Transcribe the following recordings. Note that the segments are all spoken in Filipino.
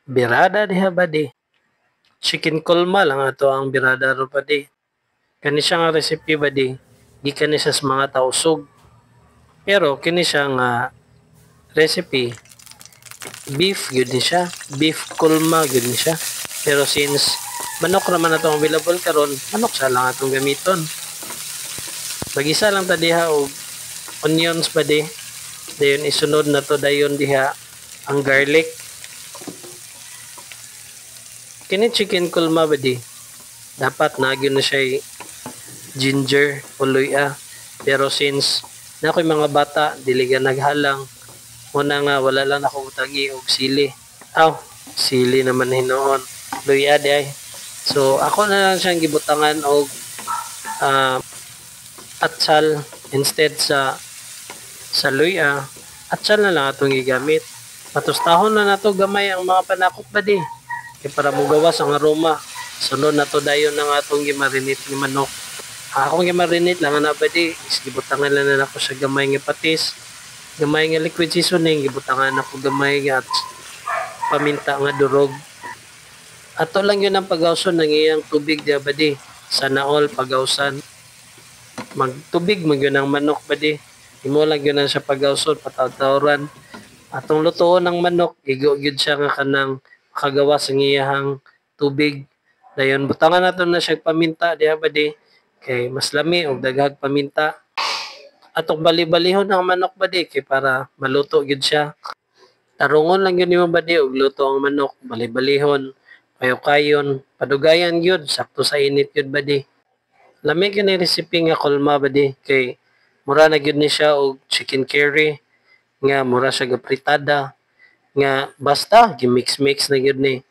Birada diha badi. Chicken kulma lang ato ang birada ro badi. Kani siya nga recipe badi. Gikan ni siya sa mga tausog. Pero kini siya nga recipe beef gyud ni siya. Beef kulma gyud ni siya. Pero since manok naman atong available karon, manok sa lang atong gamiton. Magisa lang ta diha og onions badi. Dayon isunod na to dayon diha ang garlic. Kini chicken kulma badi. Dapat nagyo na siya ginger o luya. Pero since na ako'y mga bata, dili ka naghalang. Muna nga, wala lang ako utagi og sili. Aw, sili naman hinoon. Luya di ay. So, ako na lang siyang gibutangan og atsal instead sa luya. Atsal na lang atong gigamit. Matustahon na nato gamay ang mga panakot ba di. Kaya para mugawas ang aroma. Sunod na to dayon ng atong gimarinate ni manok. Akong gimarinate lang na ba di. Gibutangan lang na ako sa gamay nga patis. Gamay nga liquid seasoning. Gibutangan ako gamay nga paminta nga durog. Ato lang yun ang pagawson ng iyang tubig di ba di. Sana all pagawsan. Magtubig mo yun ang manok ba di. Imo lang yun ang sa pagawson patawtawaran. Atong lutoon ng manok. Igo yun siya nga kanang kagawa sa iyang tubig. Dayon butangan nato na siya paminta diha ba di kay mas lami og daghag paminta. Atong bali-balihon ang manok ba di kay para maluto gyud siya. Tarungon lang gyud nimo ba di og luto ang manok, bali-balihon, kayo-kayon, padugayan gyud sakto sa init gyud ba di. Lami gyud ni recipe nga kulma ba di kay mura na gyud ni siya og chicken curry nga mura siya gapritada nga basta gimix-mix na gyud ni.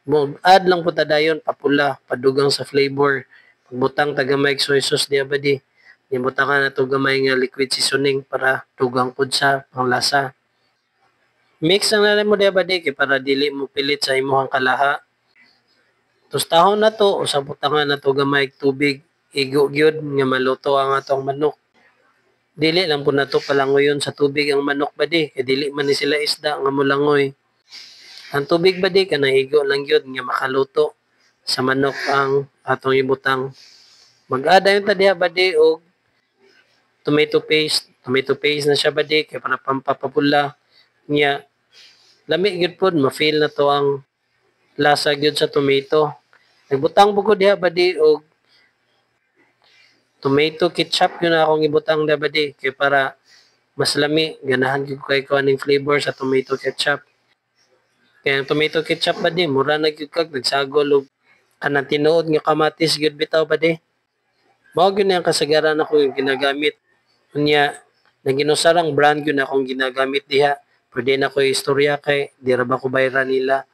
Mo add lang po ta dayon papula, padugang sa flavor. Pagbutang tagamay soy sauce diya ba di. Nibutangan na to gamay nga liquid seasoning para dugang pud sa panglasa. Mix ang nalang mo diya ba di kay para dili mo pilit sa imuhang kalaha. Tostahon na to usang butangan na to gamay tubig. Igo gyud nga maluto ang atong manok. Dili lang po na to palangoyon sa tubig ang manok ba di kay dili man ni sila isda nga mulangoy. Ang tubig ba di kanang igo lang gyud nga makaluto sa manok ang atong ibutang. Mag-add ayon ta diha ba di og tomato paste. Tomato paste na siya ba di kay para pampapapula niya. Lami gyud pod ma-feel na to ang lasa gyud sa tomato. Nagbutang bugo diha ba di og tomato ketchup yun akong ibutang diha ba di kay para mas lami ganahan gyud kay ko aning flavor sa tomato ketchup. Kaya ang tomato ketchup ba di, mura na gyud kag nagsagol og kanang tinuod nga kamatis gyud bitaw ba di. Mao gyud ang kasagaran ako yung ginagamit. Unya naginusarang brand gyud akong ginagamit diha. Pwede na ko istorya kay di ra ba ko bayran nila.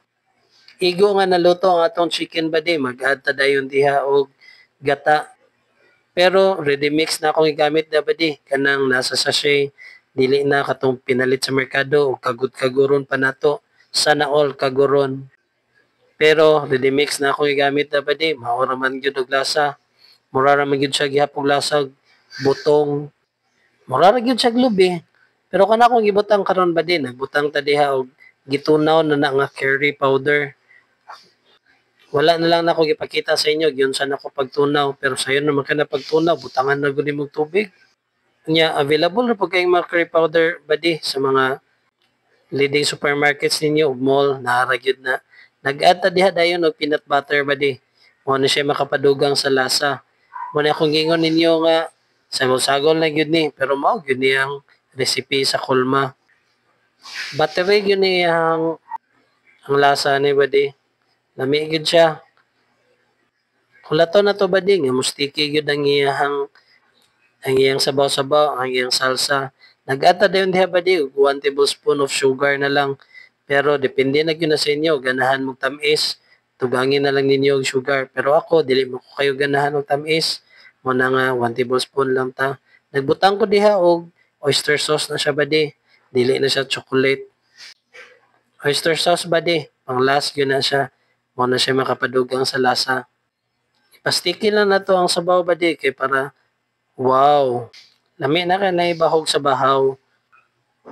Igo nga naluto ang atong chicken ba di, mag-add ta dayon diha og gata. Pero ready mix na akong igamit na ba di, kanang nasa sachet, dili na katong pinalit sa merkado o kagud-kaguron pa nato. Sana all kaguron. Pero ready mix na akong igamit na ba di, maura man gyud og lasa. Mura ra man gyud siya gihapong lasag, butong. Mura ra gyud siya lubi. Pero kana akong gibutang karon ba di, nagbutang ta diha og gitunaw na nga curry powder. Wala na lang nako gipakita sa inyo yun sa nako pagtunaw pero sayo naman ka na pagtunaw butangan na gud imong tubig. Nya available na pag kayong mga curry powder badi sa mga leading supermarkets ninyo ug mall naara gyud na. Nag-add ta diha dayon og peanut butter badi. Mo na siya makapadugang sa lasa. Mo na akong gingon ninyo nga sagol-sagol na gyud ni pero mao gyud ni ang recipe sa kulma. Battery gyud ni ang lasa ni badi. Lami gyud siya. Kulato na to ba di nga mustiki gyud ang iyang sabaw-sabaw, ang iyang salsa. Nag-ata dayon diha ba di 1 tablespoon of sugar na lang. Pero depende na gyud na sa inyo ganahan mong tamis. Tugangin na lang ninyo og sugar. Pero ako dili mo ko kayo ganahan og tamis. Mo na nga 1 tablespoon lang ta. Nagbutang ko diha og oyster sauce na siya ba di. Dili na siya chocolate. Oyster sauce ba di? Pang last gyud na siya. Mo na siya makapadugang sa lasa. Ipastiki lang na to ang sabaw ba di kay para wow. Lami na ka na ibahog sa bahaw.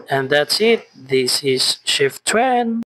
And that's it. This is Shift Trend.